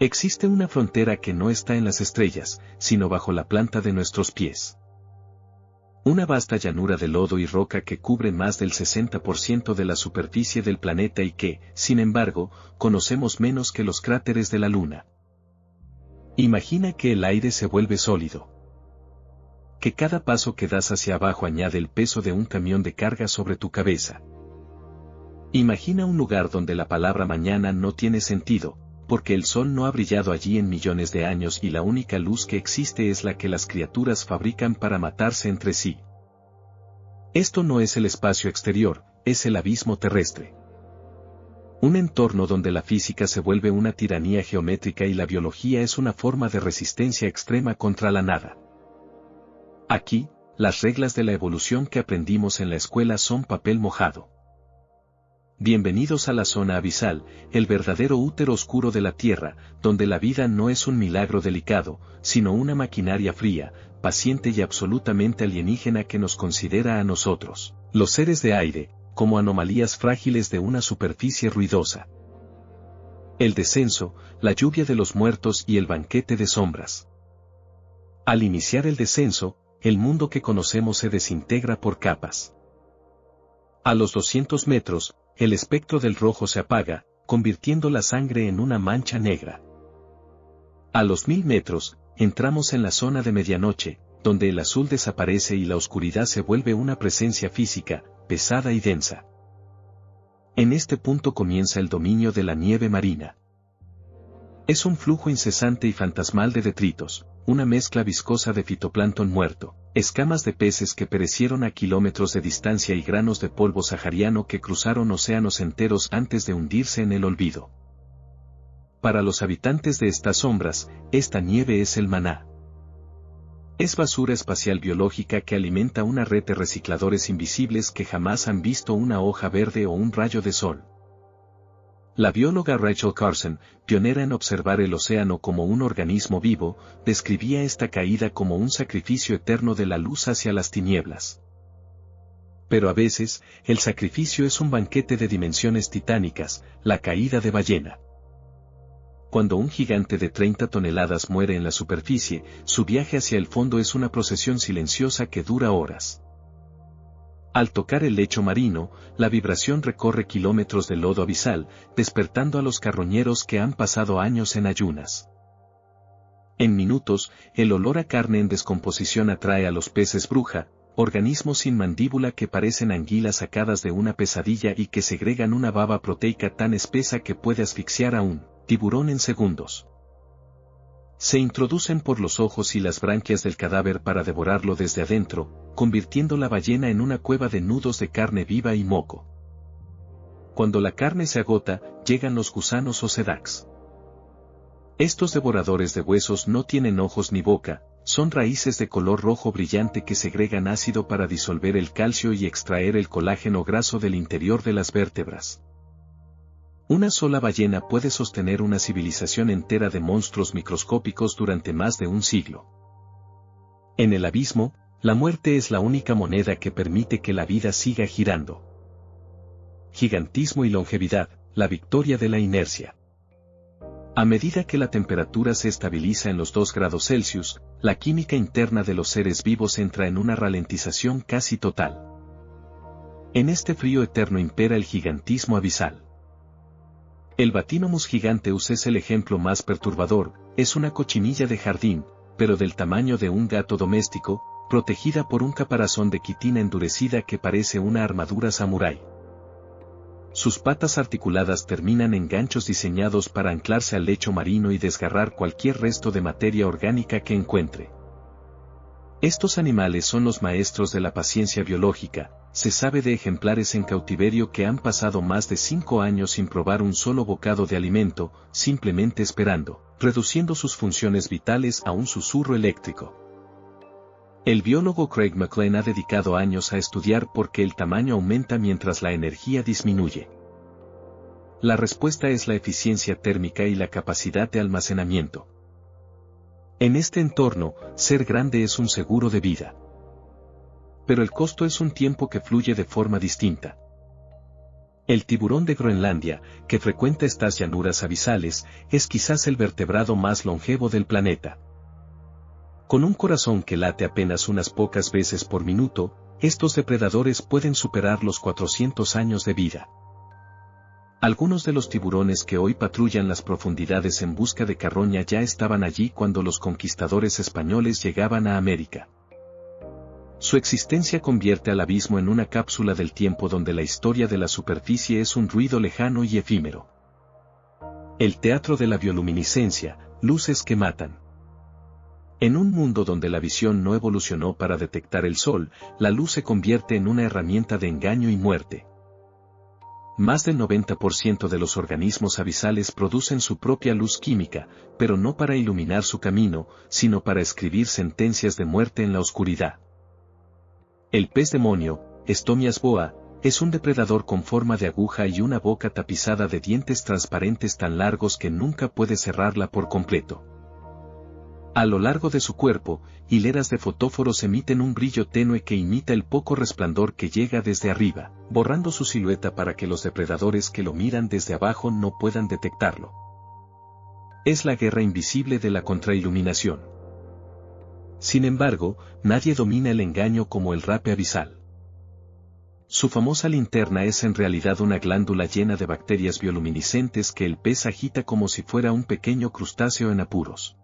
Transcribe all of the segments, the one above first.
Existe una frontera que no está en las estrellas, sino bajo la planta de nuestros pies. Una vasta llanura de lodo y roca que cubre más del 60% de la superficie del planeta y que, sin embargo, conocemos menos que los cráteres de la Luna. Imagina que el aire se vuelve sólido. Que cada paso que das hacia abajo añade el peso de un camión de carga sobre tu cabeza. Imagina un lugar donde la palabra mañana no tiene sentido, porque el sol no ha brillado allí en millones de años y la única luz que existe es la que las criaturas fabrican para matarse entre sí. Esto no es el espacio exterior, es el abismo terrestre. Un entorno donde la física se vuelve una tiranía geométrica y la biología es una forma de resistencia extrema contra la nada. Aquí, las reglas de la evolución que aprendimos en la escuela son papel mojado. Bienvenidos a la zona abisal, el verdadero útero oscuro de la Tierra, donde la vida no es un milagro delicado, sino una maquinaria fría, paciente y absolutamente alienígena que nos considera a nosotros, los seres de aire, como anomalías frágiles de una superficie ruidosa. El descenso, la lluvia de los muertos y el banquete de sombras. Al iniciar el descenso, el mundo que conocemos se desintegra por capas. A los 200 metros, el espectro del rojo se apaga, convirtiendo la sangre en una mancha negra. A los 1000 metros, entramos en la zona de medianoche, donde el azul desaparece y la oscuridad se vuelve una presencia física, pesada y densa. En este punto comienza el dominio de la nieve marina. Es un flujo incesante y fantasmal de detritos, una mezcla viscosa de fitoplancton muerto, escamas de peces que perecieron a kilómetros de distancia y granos de polvo sahariano que cruzaron océanos enteros antes de hundirse en el olvido. Para los habitantes de estas sombras, esta nieve es el maná. Es basura espacial biológica que alimenta una red de recicladores invisibles que jamás han visto una hoja verde o un rayo de sol. La bióloga Rachel Carson, pionera en observar el océano como un organismo vivo, describía esta caída como un sacrificio eterno de la luz hacia las tinieblas. Pero a veces, el sacrificio es un banquete de dimensiones titánicas, la caída de ballena. Cuando un gigante de 30 toneladas muere en la superficie, su viaje hacia el fondo es una procesión silenciosa que dura horas. Al tocar el lecho marino, la vibración recorre kilómetros de lodo abisal, despertando a los carroñeros que han pasado años en ayunas. En minutos, el olor a carne en descomposición atrae a los peces bruja, organismos sin mandíbula que parecen anguilas sacadas de una pesadilla y que segregan una baba proteica tan espesa que puede asfixiar a un tiburón en segundos. Se introducen por los ojos y las branquias del cadáver para devorarlo desde adentro, convirtiendo la ballena en una cueva de nudos de carne viva y moco. Cuando la carne se agota, llegan los gusanos o sedacs. Estos devoradores de huesos no tienen ojos ni boca, son raíces de color rojo brillante que segregan ácido para disolver el calcio y extraer el colágeno graso del interior de las vértebras. Una sola ballena puede sostener una civilización entera de monstruos microscópicos durante más de un siglo. En el abismo, la muerte es la única moneda que permite que la vida siga girando. Gigantismo y longevidad, la victoria de la inercia. A medida que la temperatura se estabiliza en los 2 grados Celsius, la química interna de los seres vivos entra en una ralentización casi total. En este frío eterno impera el gigantismo abisal. El Bathynomus giganteus es el ejemplo más perturbador, es una cochinilla de jardín, pero del tamaño de un gato doméstico, protegida por un caparazón de quitina endurecida que parece una armadura samurái. Sus patas articuladas terminan en ganchos diseñados para anclarse al lecho marino y desgarrar cualquier resto de materia orgánica que encuentre. Estos animales son los maestros de la paciencia biológica. Se sabe de ejemplares en cautiverio que han pasado más de 5 años sin probar un solo bocado de alimento, simplemente esperando, reduciendo sus funciones vitales a un susurro eléctrico. El biólogo Craig McLean ha dedicado años a estudiar por qué el tamaño aumenta mientras la energía disminuye. La respuesta es la eficiencia térmica y la capacidad de almacenamiento. En este entorno, ser grande es un seguro de vida. Pero el costo es un tiempo que fluye de forma distinta. El tiburón de Groenlandia, que frecuenta estas llanuras abisales, es quizás el vertebrado más longevo del planeta. Con un corazón que late apenas unas pocas veces por minuto, estos depredadores pueden superar los 400 años de vida. Algunos de los tiburones que hoy patrullan las profundidades en busca de carroña ya estaban allí cuando los conquistadores españoles llegaban a América. Su existencia convierte al abismo en una cápsula del tiempo donde la historia de la superficie es un ruido lejano y efímero. El teatro de la bioluminiscencia, luces que matan. En un mundo donde la visión no evolucionó para detectar el sol, la luz se convierte en una herramienta de engaño y muerte. Más del 90% de los organismos abisales producen su propia luz química, pero no para iluminar su camino, sino para escribir sentencias de muerte en la oscuridad. El pez demonio, Stomias boa, es un depredador con forma de aguja y una boca tapizada de dientes transparentes tan largos que nunca puede cerrarla por completo. A lo largo de su cuerpo, hileras de fotóforos emiten un brillo tenue que imita el poco resplandor que llega desde arriba, borrando su silueta para que los depredadores que lo miran desde abajo no puedan detectarlo. Es la guerra invisible de la contrailuminación. Sin embargo, nadie domina el engaño como el rape abisal. Su famosa linterna es en realidad una glándula llena de bacterias bioluminiscentes que el pez agita como si fuera un pequeño crustáceo en apuros.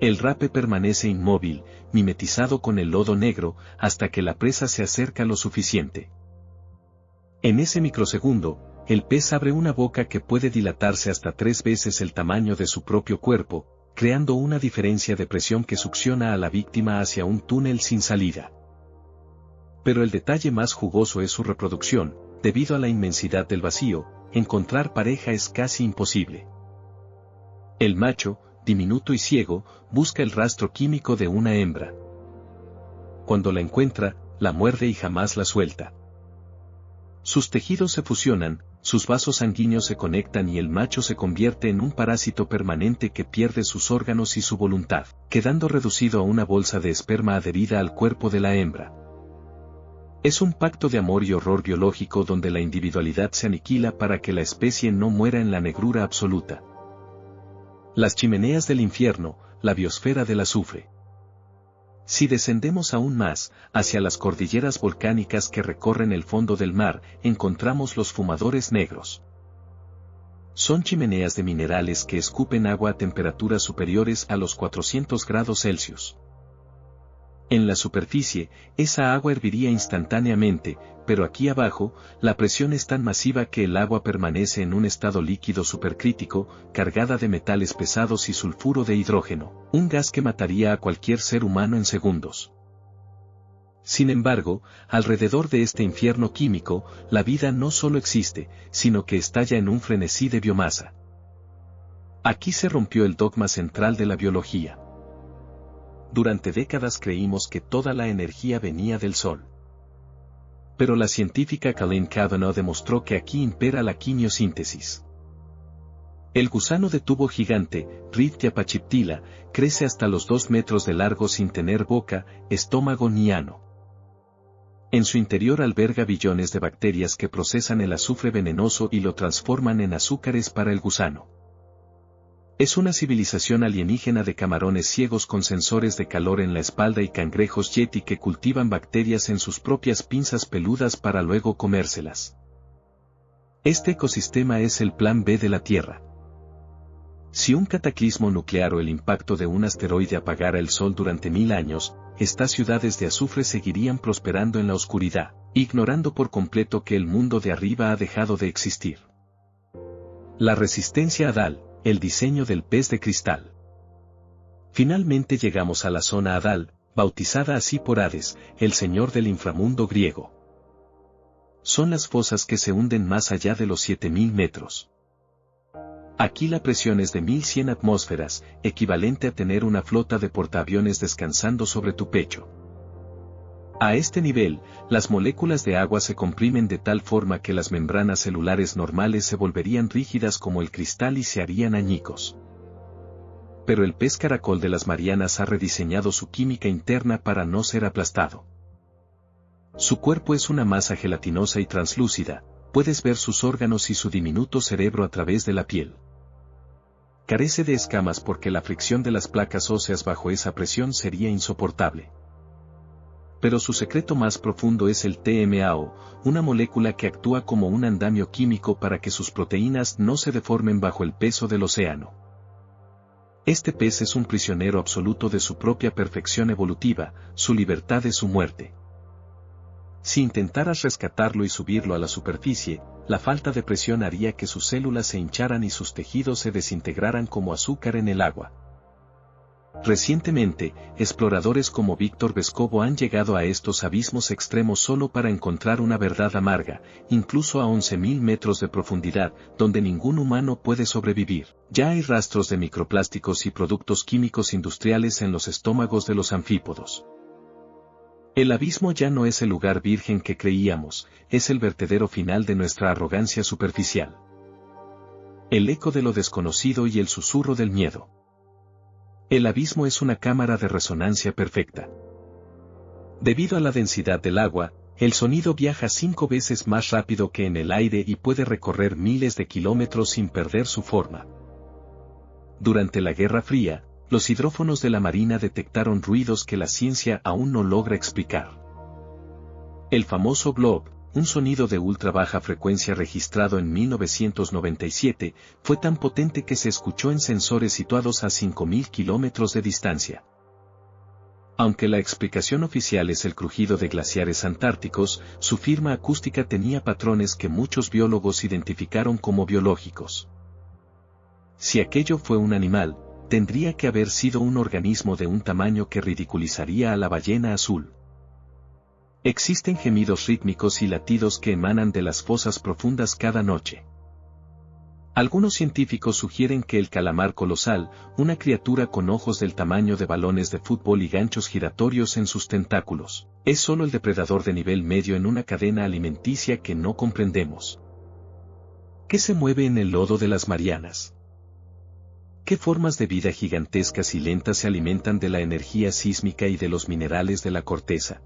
El rape permanece inmóvil, mimetizado con el lodo negro, hasta que la presa se acerca lo suficiente. En ese microsegundo, el pez abre una boca que puede dilatarse hasta 3 veces el tamaño de su propio cuerpo, creando una diferencia de presión que succiona a la víctima hacia un túnel sin salida. Pero el detalle más jugoso es su reproducción. Debido a la inmensidad del vacío, encontrar pareja es casi imposible. El macho, diminuto y ciego, busca el rastro químico de una hembra. Cuando la encuentra, la muerde y jamás la suelta. Sus tejidos se fusionan, sus vasos sanguíneos se conectan y el macho se convierte en un parásito permanente que pierde sus órganos y su voluntad, quedando reducido a una bolsa de esperma adherida al cuerpo de la hembra. Es un pacto de amor y horror biológico donde la individualidad se aniquila para que la especie no muera en la negrura absoluta. Las chimeneas del infierno, la biosfera del azufre. Si descendemos aún más, hacia las cordilleras volcánicas que recorren el fondo del mar, encontramos los fumadores negros. Son chimeneas de minerales que escupen agua a temperaturas superiores a los 400 grados Celsius. En la superficie, esa agua herviría instantáneamente, pero aquí abajo, la presión es tan masiva que el agua permanece en un estado líquido supercrítico, cargada de metales pesados y sulfuro de hidrógeno, un gas que mataría a cualquier ser humano en segundos. Sin embargo, alrededor de este infierno químico, la vida no solo existe, sino que estalla en un frenesí de biomasa. Aquí se rompió el dogma central de la biología. Durante décadas creímos que toda la energía venía del Sol. Pero la científica Colleen Cavanaugh demostró que aquí impera la quimiosíntesis. El gusano de tubo gigante, Rhytia pachiptila, crece hasta los 2 metros de largo sin tener boca, estómago ni ano. En su interior alberga billones de bacterias que procesan el azufre venenoso y lo transforman en azúcares para el gusano. Es una civilización alienígena de camarones ciegos con sensores de calor en la espalda y cangrejos yeti que cultivan bacterias en sus propias pinzas peludas para luego comérselas. Este ecosistema es el plan B de la Tierra. Si un cataclismo nuclear o el impacto de un asteroide apagara el Sol durante 1000 años, estas ciudades de azufre seguirían prosperando en la oscuridad, ignorando por completo que el mundo de arriba ha dejado de existir. La resistencia a Dal. El diseño del pez de cristal. Finalmente llegamos a la zona Hadal, bautizada así por Hades, el señor del inframundo griego. Son las fosas que se hunden más allá de los 7000 metros. Aquí la presión es de 1100 atmósferas, equivalente a tener una flota de portaaviones descansando sobre tu pecho. A este nivel, las moléculas de agua se comprimen de tal forma que las membranas celulares normales se volverían rígidas como el cristal y se harían añicos. Pero el pez caracol de las Marianas ha rediseñado su química interna para no ser aplastado. Su cuerpo es una masa gelatinosa y translúcida, puedes ver sus órganos y su diminuto cerebro a través de la piel. Carece de escamas porque la fricción de las placas óseas bajo esa presión sería insoportable. Pero su secreto más profundo es el TMAO, una molécula que actúa como un andamio químico para que sus proteínas no se deformen bajo el peso del océano. Este pez es un prisionero absoluto de su propia perfección evolutiva, su libertad es su muerte. Si intentaras rescatarlo y subirlo a la superficie, la falta de presión haría que sus células se hincharan y sus tejidos se desintegraran como azúcar en el agua. Recientemente, exploradores como Víctor Vescovo han llegado a estos abismos extremos solo para encontrar una verdad amarga, incluso a 11.000 metros de profundidad, donde ningún humano puede sobrevivir. Ya hay rastros de microplásticos y productos químicos industriales en los estómagos de los anfípodos. El abismo ya no es el lugar virgen que creíamos, es el vertedero final de nuestra arrogancia superficial. El eco de lo desconocido y el susurro del miedo. El abismo es una cámara de resonancia perfecta. Debido a la densidad del agua, el sonido viaja 5 veces más rápido que en el aire y puede recorrer miles de kilómetros sin perder su forma. Durante la Guerra Fría, los hidrófonos de la Marina detectaron ruidos que la ciencia aún no logra explicar. El famoso blob, un sonido de ultra baja frecuencia registrado en 1997, fue tan potente que se escuchó en sensores situados a 5.000 kilómetros de distancia. Aunque la explicación oficial es el crujido de glaciares antárticos, su firma acústica tenía patrones que muchos biólogos identificaron como biológicos. Si aquello fue un animal, tendría que haber sido un organismo de un tamaño que ridiculizaría a la ballena azul. Existen gemidos rítmicos y latidos que emanan de las fosas profundas cada noche. Algunos científicos sugieren que el calamar colosal, una criatura con ojos del tamaño de balones de fútbol y ganchos giratorios en sus tentáculos, es solo el depredador de nivel medio en una cadena alimenticia que no comprendemos. ¿Qué se mueve en el lodo de las Marianas? ¿Qué formas de vida gigantescas y lentas se alimentan de la energía sísmica y de los minerales de la corteza?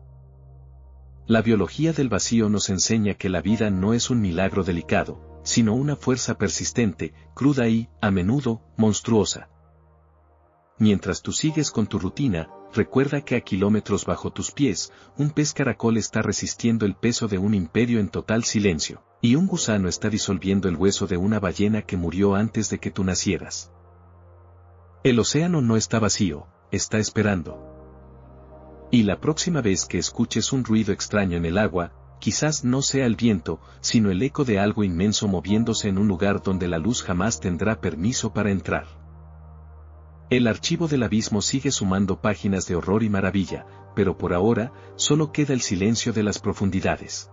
La biología del vacío nos enseña que la vida no es un milagro delicado, sino una fuerza persistente, cruda y, a menudo, monstruosa. Mientras tú sigues con tu rutina, recuerda que a kilómetros bajo tus pies, un pez caracol está resistiendo el peso de un imperio en total silencio, y un gusano está disolviendo el hueso de una ballena que murió antes de que tú nacieras. El océano no está vacío, está esperando. Y la próxima vez que escuches un ruido extraño en el agua, quizás no sea el viento, sino el eco de algo inmenso moviéndose en un lugar donde la luz jamás tendrá permiso para entrar. El archivo del abismo sigue sumando páginas de horror y maravilla, pero por ahora, solo queda el silencio de las profundidades.